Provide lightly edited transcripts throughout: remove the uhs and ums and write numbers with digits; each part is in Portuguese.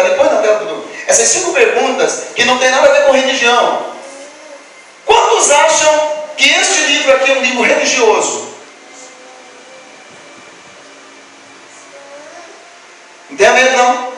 depois na tela do... Essas 5 perguntas que não tem nada a ver com religião. Quantos acham que este livro aqui é um livro religioso? Não tem a ver, não.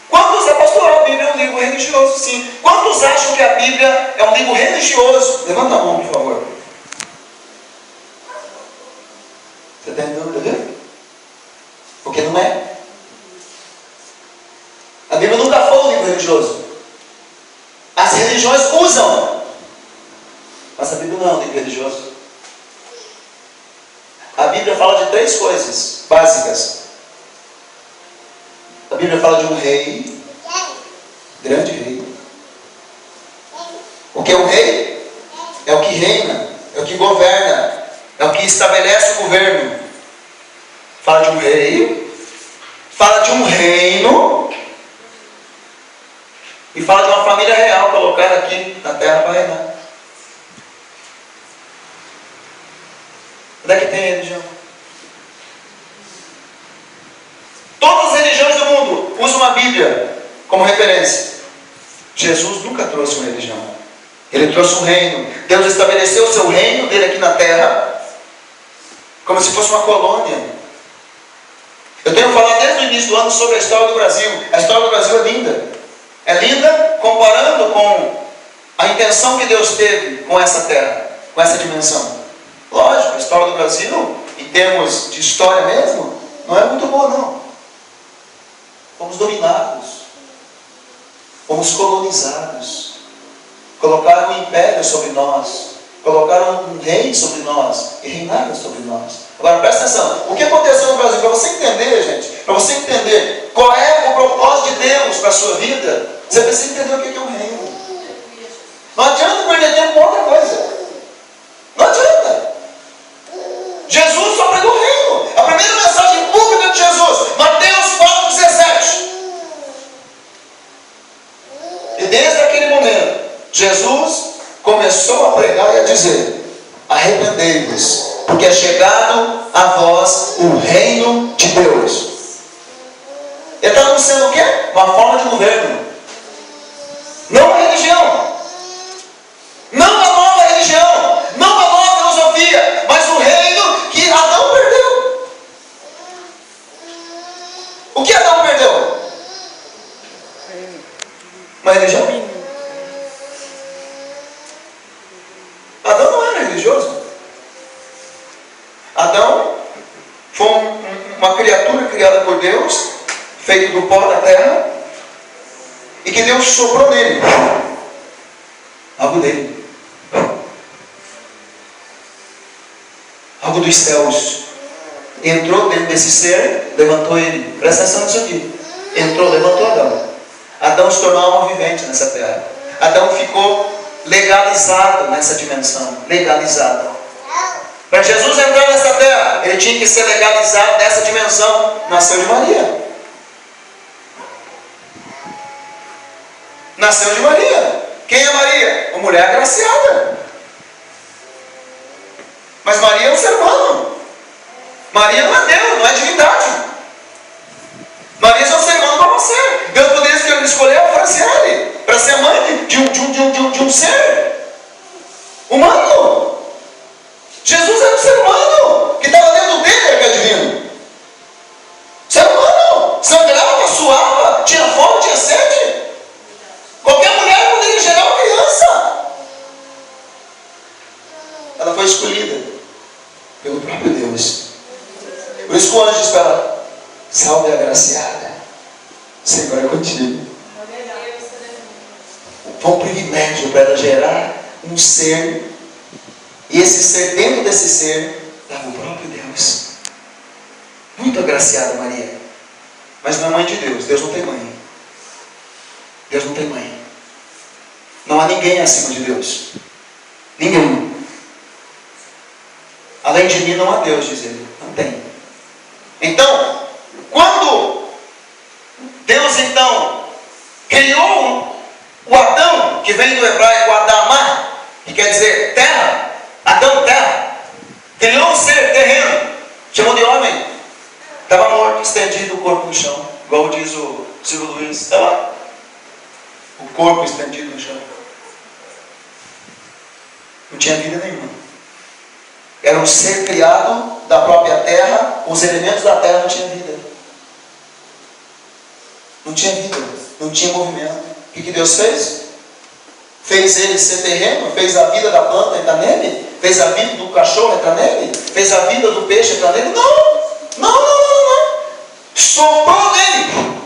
Quantos, pastor, a Bíblia é um livro religioso? Sim. Quantos acham que a Bíblia é um livro religioso? Levanta a mão, por favor. Você tem dúvida, viu? Porque não é. A Bíblia nunca foi um livro religioso. As religiões usam, mas a Bíblia não é um livro religioso. A Bíblia fala de 3 coisas básicas. A Bíblia fala de um rei, grande rei. O que é um rei? É o que reina, é o que governa, é o que estabelece o governo. Fala de um rei, fala de um reino e fala de uma família real colocada aqui na terra para reinar. Onde é que tem religião? Todas as religiões do mundo usam a Bíblia como referência. Jesus nunca trouxe uma religião. Ele trouxe um reino. Deus estabeleceu o seu reino dele aqui na terra como se fosse uma colônia. Eu tenho falado desde o início do ano sobre a história do Brasil. A história do Brasil é linda. É linda comparando com a intenção que Deus teve com essa terra, com essa dimensão. Lógico, a história do Brasil, em termos de história mesmo, não é muito boa, não. Fomos dominados, fomos colonizados, colocaram um império sobre nós, colocaram um rei sobre nós e reinaram sobre nós. Agora presta atenção, o que aconteceu no Brasil? Para você entender, gente, para você entender qual é o propósito de Deus para a sua vida, você precisa entender o que é um reino. Não adianta perder tempo com outra coisa. Não adianta. Jesus só pregou o reino. A primeira mensagem pública de Jesus, Mateus 4,17. E desde aquele momento, Jesus começou a pregar e a dizer: arrependei-vos, porque é chegado a vós o reino de Deus. Ele está anunciando o quê? Uma forma de governo. Não a religião. Não a nova religião. Não a nova filosofia. Mas o reino que Adão perdeu. O que Adão perdeu? Uma religião? Adão não era religioso. Adão foi uma criatura criada por Deus, feito do pó da terra, e que Deus soprou nele algo dele, algo dos céus. Entrou dentro desse ser, levantou ele. Presta atenção nisso aqui. Entrou, levantou Adão. Adão se tornou alma vivente nessa terra. Adão ficou legalizado nessa dimensão. Legalizado. Para Jesus entrar nessa terra, ele tinha que ser legalizado nessa dimensão. Nasceu de Maria. Nasceu de Maria. Quem é Maria? Uma mulher agraciada. Mas Maria é um ser humano. Maria não é Deus, não é divindade. Maria é só um ser humano para você. Deus poderia escolher a Franciele para ser mãe de um ser humano. Jesus era um ser humano que estava dentro dele, que é divino. Ser humano. Sangrava, suava, tinha fome, tinha sede. Qualquer mulher poderia gerar uma criança. Ela foi escolhida pelo próprio Deus. Por isso que o anjo espera: salve a agraciada, o Senhor é contigo. Foi um privilégio para ela gerar um ser. E esse ser, dentro desse ser, estava o próprio Deus. Muito agraciada Maria. Mas não é mãe de Deus. Deus não tem mãe. Deus não tem mãe. Não há ninguém acima de Deus. Ninguém. Além de mim não há Deus, diz ele. Não tem. Então, quando Deus então criou o Adão, que vem do hebraico Adamá, que quer dizer terra, Adão, terra, criou um ser terreno, chamou de homem, estava morto, estendido o corpo no chão. igual diz o Silvio Luiz, está lá, o corpo estendido no chão. Não tinha vida nenhuma. Era um ser criado da própria terra, os elementos da terra não tinham vida. Não tinha vida, não tinha movimento. O que Deus fez? Fez ele ser terreno, fez a vida da planta entrar nele, fez a vida do cachorro entrar nele, fez a vida do peixe entrar nele. Não. Soprou nele.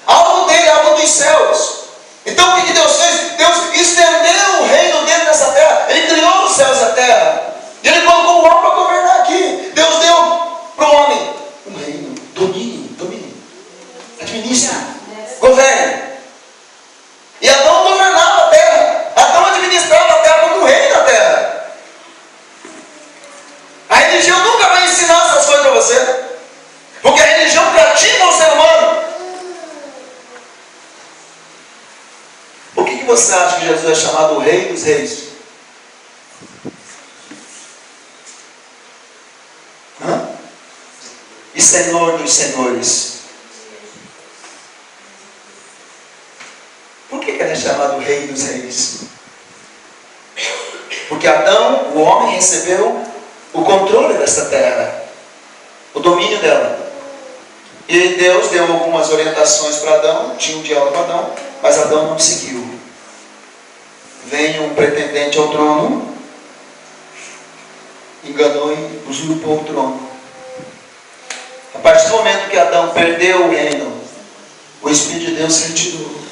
Algo dele, algo dos céus. Então o que Deus fez? Deus estendeu o reino dele nessa terra. Ele criou os céus e a terra. E ele colocou o homem para governar aqui. Deus deu para o homem um reino, domínio. Administre, governe. E Adão governava a terra. Adão administrava a terra como um rei na terra. A religião nunca vai ensinar essas coisas para você. Porque a religião pratica o ser humano. Por que você acha que Jesus é chamado o Rei dos Reis? E Senhor dos Senhores? Por que ele é chamado Rei dos Reis? Porque Adão, o homem, recebeu o controle dessa terra, o domínio dela. E Deus deu algumas orientações para Adão, tinha um diálogo com Adão, mas Adão não seguiu. Vem um pretendente ao trono, enganou e usurpou o trono. A partir do momento que Adão perdeu o reino, o Espírito de Deus se retirou.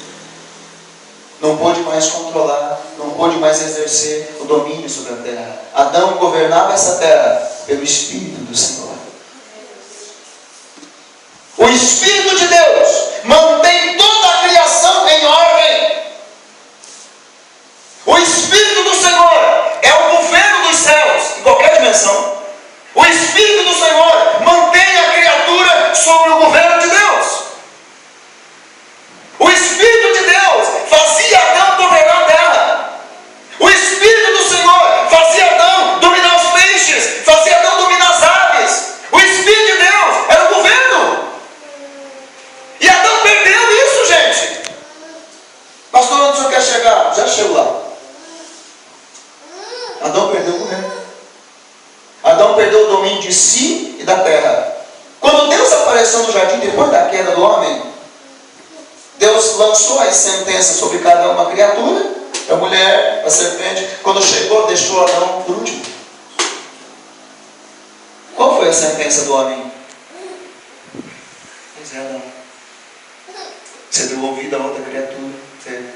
Não pôde mais controlar, não pôde mais exercer o domínio sobre a terra. Adão governava essa terra pelo Espírito do Senhor. O Espírito de Deus mantém toda a criação em ordem. O Espírito do Senhor é o governo dos céus, em qualquer dimensão. O Espírito do Senhor mantém a criatura sobre o governo de Deus. O Espírito de Deus fazia Adão governar a terra. O Espírito do Senhor fazia Adão dominar os peixes, fazia Adão dominar as aves. O Espírito de Deus era o governo. E Adão perdeu isso, gente. Pastor, onde o senhor quer chegar? Já chegou lá. Adão perdeu o governo. Adão perdeu o domínio de si e da terra. Quando Deus apareceu no jardim depois da queda do homem, Deus lançou as sentenças sobre cada uma criatura, a mulher, a serpente. Quando chegou, deixou Adão por último. Qual foi a sentença do homem? Pois é, Adão. Você deu ouvido a outra criatura. Você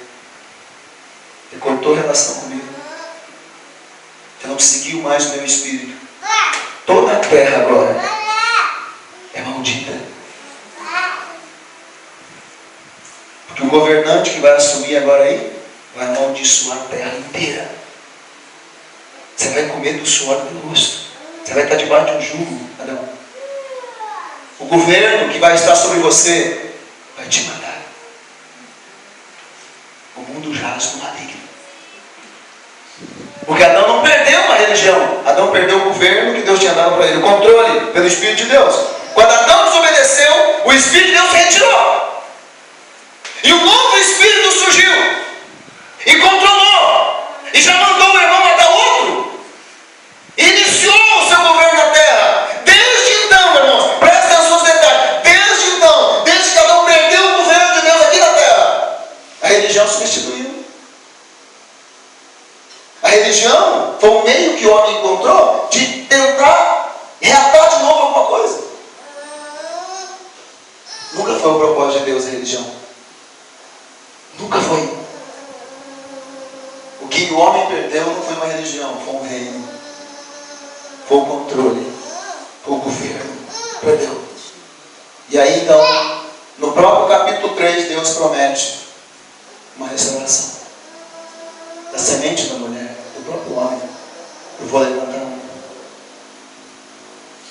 cortou relação comigo. Você não seguiu mais o meu espírito. Toda a terra agora é maldita. Porque o governante que vai assumir agora aí vai amaldiçoar a terra inteira. Você vai comer do suor do rosto. Você vai estar debaixo de um jugo, Adão. O governo que vai estar sobre você vai te matar. O mundo jaz no maligno. Porque Adão não perdeu uma religião. Adão perdeu o governo que Deus tinha dado para ele, o controle pelo Espírito de Deus. Quando Adão desobedeceu, o Espírito de Deus se retirou. E um novo Espírito surgiu. E controlou. E já mandou o irmão matar outro. E iniciou o seu governo na terra. Desde então, irmãos, presta atenção nos detalhes. Desde então, desde que Adão perdeu o governo de Deus aqui na terra, a religião substituiu. A religião foi o meio que o homem encontrou de tentar reatar de novo alguma coisa. Nunca foi o propósito de Deus a religião. Nunca foi. O que o homem perdeu não foi uma religião, foi um reino. Foi o controle. Foi o governo. Perdeu. E aí então, no próprio capítulo 3, Deus promete uma restauração. Da semente da mulher, do próprio homem. Eu vou levantar um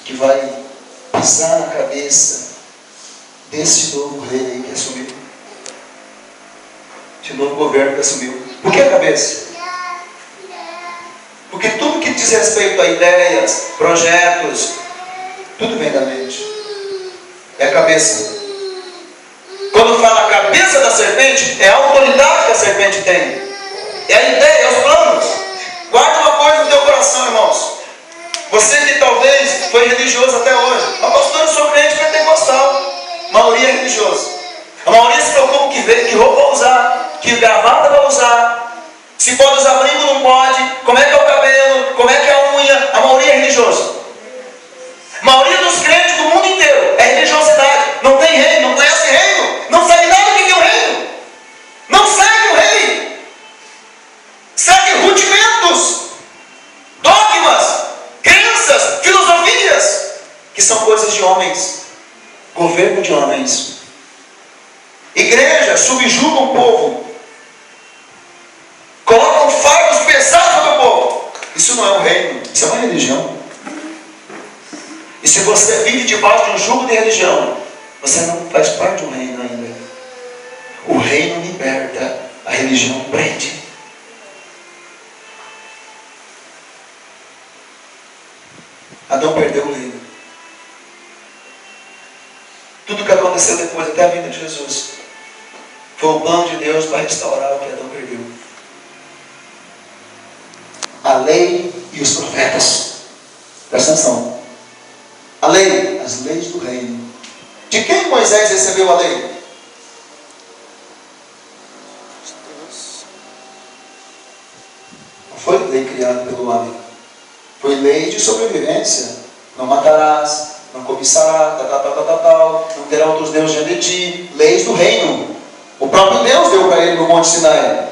que vai pisar na cabeça desse novo rei que assumiu. Esse novo governo que assumiu. Por que a cabeça? Porque tudo que diz respeito a ideias, projetos, tudo vem da mente. É a cabeça. Quando fala a cabeça da serpente, é a autoridade que a serpente tem. É a ideia, é os planos. Guarda uma coisa no teu coração, irmãos. Você que talvez foi religioso até hoje. Mas pastor, eu sou crente pentecostal. A maioria é religioso. A maioria se preocupa que roupa vai usar, que gravata vai usar, se pode usar brinco ou não pode, como é que é o cabelo, como é que é a unha. A maioria é religioso. A maioria dos crentes do mundo inteiro é religiosidade. Não tem reino, não conhece reino, não sabe nada do que é o reino. Não segue o rei. Segue rudimentos, dogmas, crenças, filosofias, que são coisas de homens, governo de homens. Igreja subjuga o povo, colocam fardos pesados sobre o povo. Isso não é um reino, isso é uma religião. E se você vive debaixo de um jugo de religião, você não faz parte de um reino ainda. O reino liberta, a religião prende. Adão perdeu o reino. Tudo que aconteceu depois, até a vinda de Jesus, foi o plano de Deus para restaurar o que Adão perdeu. A lei e os profetas. Presta atenção. A lei, as leis do reino. De quem Moisés recebeu a lei? Não foi lei criada pelo homem. Foi lei de sobrevivência. Não matarás, não cobiçarás, não terá outros deuses diante de ti. Leis do reino. O próprio Deus deu para ele no Monte Sinai.